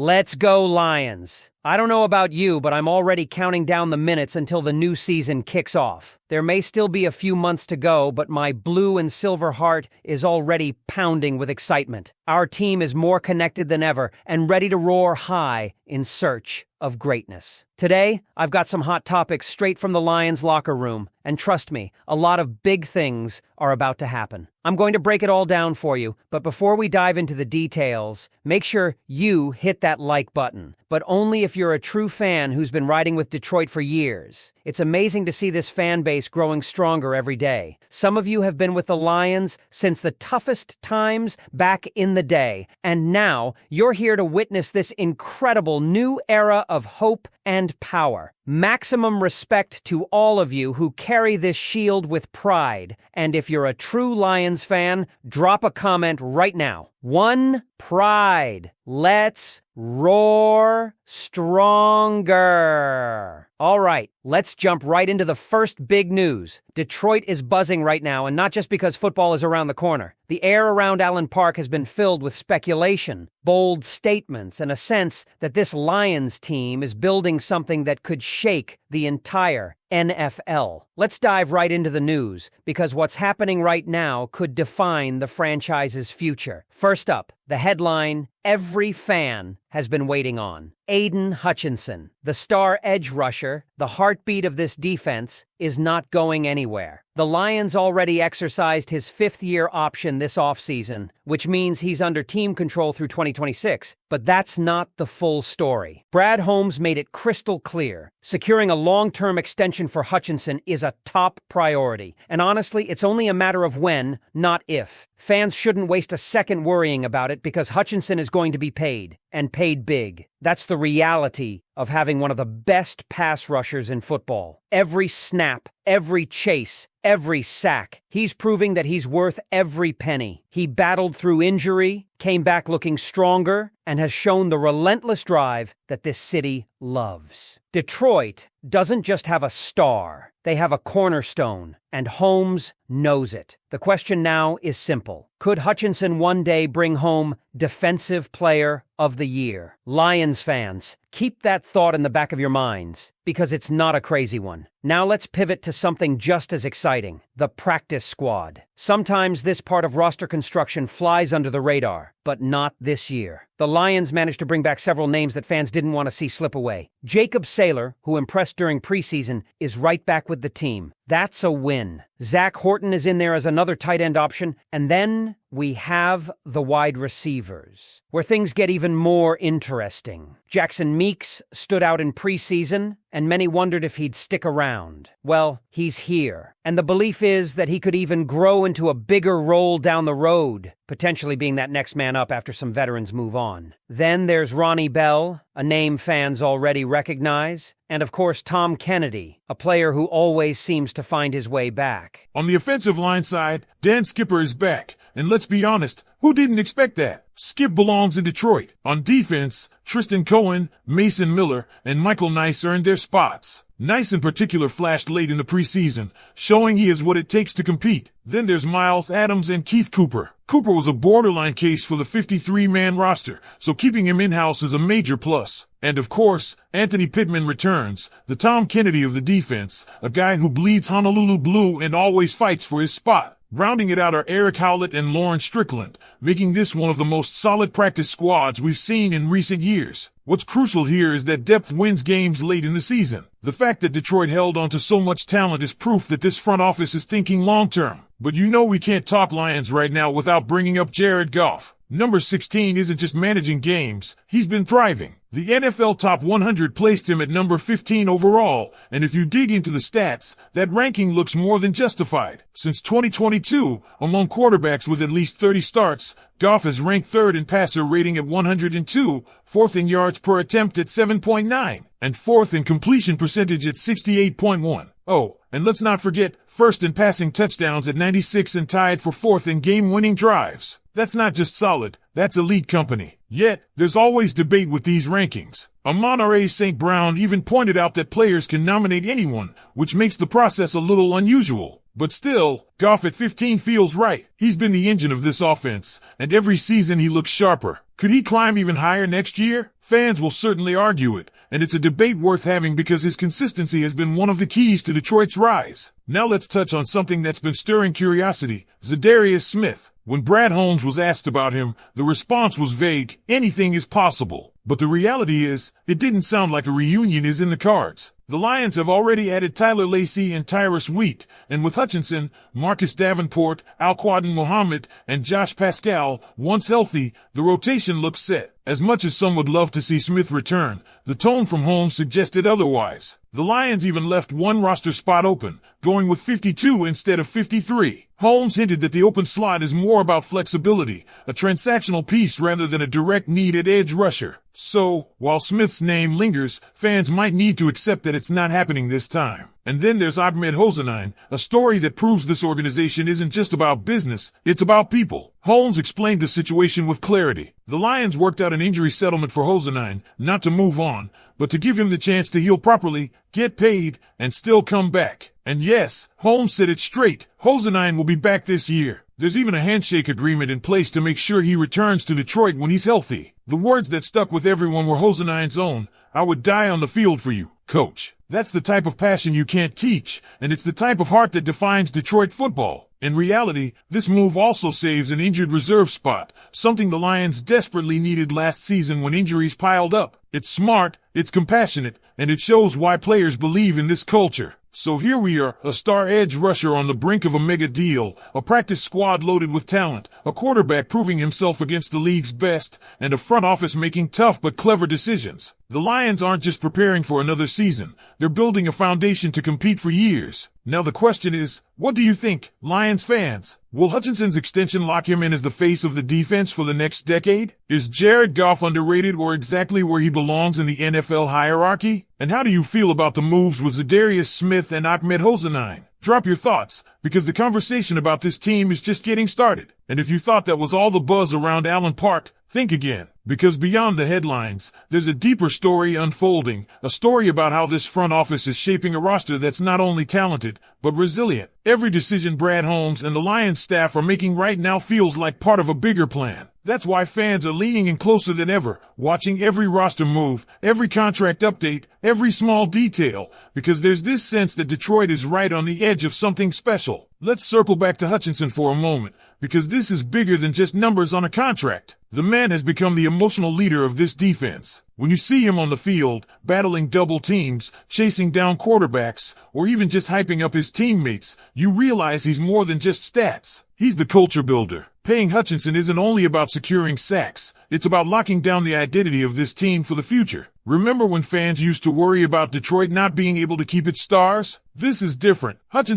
Let's go, Lions. I don't know about you, but I'm already counting down the minutes until the new season kicks off. There may still be a few months to go, but my blue and silver heart is already pounding with excitement. Our team is more connected than ever and ready to roar high in search of greatness. Today, I've got some hot topics straight from the Lions locker room, and trust me, a lot of big things are about to happen. I'm going to break it all down for you, but before we dive into the details, make sure you hit that like button, but only if you're a true fan who's been riding with Detroit for years. It's amazing to see this fan base growing stronger every day. Some of you have been with the Lions since the toughest times back in the day, and now you're here to witness this incredible new era of hope and power. Maximum respect to all of you who carry this shield with pride. And if you're a true Lions fan, drop a comment right now. One pride. Let's roar stronger. All right, let's jump right into the first big news. Detroit is buzzing right now, and not just because football is around the corner. The air around Allen Park has been filled with speculation, bold statements, and a sense that this Lions team is building something that could shake the entire NFL. Let's dive right into the news, because what's happening right now could define the franchise's future. First up, the headline every fan has been waiting on. Aiden Hutchinson, the star edge rusher, the heartbeat of this defense, is not going anywhere. The Lions already exercised his fifth-year option this offseason, which means he's under team control through 2026. But that's not the full story. Brad Holmes made it crystal clear. Securing a long-term extension for Hutchinson is a top priority. And honestly, it's only a matter of when, not if. Fans shouldn't waste a second worrying about it because Hutchinson is going to be paid, and paid big. That's the reality of having one of the best pass rushers in football. Every snap, every chase, every sack, he's proving that he's worth every penny. He battled through injury, came back looking stronger, and has shown the relentless drive that this city loves. Detroit doesn't just have a star, they have a cornerstone, and Holmes knows it. The question now is simple. Could Hutchinson one day bring home Defensive Player of the Year? Lions fans, keep that thought in the back of your minds, because it's not a crazy one. Now let's pivot to something just as exciting, the practice squad. Sometimes this part of roster construction flies under the radar, but not this year. The Lions managed to bring back several names that fans didn't want to see slip away. Jacob Saylor, who impressed during preseason, is right back with the team. That's a win. Zach Horton is in there as another tight end option, and then we have the wide receivers, where things get even more interesting. Jackson Meeks stood out in preseason, and many wondered if he'd stick around. Well, he's here, and the belief is that he could even grow into a bigger role down the road, potentially being that next man up after some veterans move on. Then there's Ronnie Bell, a name fans already recognize, and of course Tom Kennedy, a player who always seems to find his way back. On the offensive line side, Dan Skipper is back, and let's be honest, who didn't expect that? Skip belongs in Detroit. On defense, Tristan Cohen, Mason Miller, and Michael Nice earned their spots. Nice in particular flashed late in the preseason, showing he has what it takes to compete. Then there's Miles Adams and Keith Cooper. Cooper was a borderline case for the 53-man roster, so keeping him in-house is a major plus. And of course, Anthony Pittman returns, the Tom Kennedy of the defense, a guy who bleeds Honolulu blue and always fights for his spot. Rounding it out are Eric Howlett and Lauren Strickland, making this one of the most solid practice squads we've seen in recent years. What's crucial here is that depth wins games late in the season. The fact that Detroit held on to so much talent is proof that this front office is thinking long-term. But you know we can't talk Lions right now without bringing up Jared Goff. Number 16 isn't just managing games, he's been thriving. The NFL Top 100 placed him at number 15 overall, and if you dig into the stats, that ranking looks more than justified. Since 2022, among quarterbacks with at least 30 starts, Goff has ranked third in passer rating at 102, fourth in yards per attempt at 7.9, and fourth in completion percentage at 68.1. Oh, and let's not forget, first in passing touchdowns at 96 and tied for fourth in game-winning drives. That's not just solid, that's elite company. Yet, there's always debate with these rankings. Amon-Ra St. Brown even pointed out that players can nominate anyone, which makes the process a little unusual. But still, Goff at 15 feels right. He's been the engine of this offense, and every season he looks sharper. Could he climb even higher next year? Fans will certainly argue it, and it's a debate worth having because his consistency has been one of the keys to Detroit's rise. Now let's touch on something that's been stirring curiosity: Zadarius Smith. When Brad Holmes was asked about him, the response was vague: anything is possible. But the reality is, it didn't sound like a reunion is in the cards. The Lions have already added Tyler Lacey and Tyrus Wheat, and with Hutchinson, Marcus Davenport, Alquadin Muhammad, and Josh Pascal, once healthy, the rotation looks set. As much as some would love to see Smith return, the tone from Holmes suggested otherwise. The Lions even left one roster spot open, going with 52 instead of 53. Holmes hinted that the open slot is more about flexibility, a transactional piece rather than a direct need at edge rusher. So, while Smith's name lingers, fans might need to accept that it's not happening this time. And then there's Ahmed Hosenine, a story that proves this organization isn't just about business, it's about people. Holmes explained the situation with clarity. The Lions worked out an injury settlement for Hosenine, not to move on, but to give him the chance to heal properly, get paid, and still come back. And yes, Holmes said it straight, Hosenine will be back this year. There's even a handshake agreement in place to make sure he returns to Detroit when he's healthy. The words that stuck with everyone were Hosenine's own: "I would die on the field for you, coach." That's the type of passion you can't teach, and it's the type of heart that defines Detroit football. In reality, this move also saves an injured reserve spot, something the Lions desperately needed last season when injuries piled up. It's smart, it's compassionate, and it shows why players believe in this culture. So here we are, a star edge rusher on the brink of a mega deal, a practice squad loaded with talent, a quarterback proving himself against the league's best, and a front office making tough but clever decisions. The Lions aren't just preparing for another season, they're building a foundation to compete for years. Now the question is, what do you think, Lions fans? Will Hutchinson's extension lock him in as the face of the defense for the next decade? Is Jared Goff underrated or exactly where he belongs in the NFL hierarchy? And how do you feel about the moves with Zadarius Smith and Ahmed Hosenine? Drop your thoughts, because the conversation about this team is just getting started. And if you thought that was all the buzz around Allen Park, think again. Because beyond the headlines, there's a deeper story unfolding, a story about how this front office is shaping a roster that's not only talented, but resilient. Every decision Brad Holmes and the Lions staff are making right now feels like part of a bigger plan. That's why fans are leaning in closer than ever, watching every roster move, every contract update, every small detail, because there's this sense that Detroit is right on the edge of something special. Let's circle back to Hutchinson for a moment, because this is bigger than just numbers on a contract. The man has become the emotional leader of this defense. When you see him on the field, battling double teams, chasing down quarterbacks, or even just hyping up his teammates, you realize he's more than just stats. He's the culture builder. Paying Hutchinson isn't only about securing sacks, it's about locking down the identity of this team for the future. Remember when fans used to worry about Detroit not being able to keep its stars? This is different. Hutchinson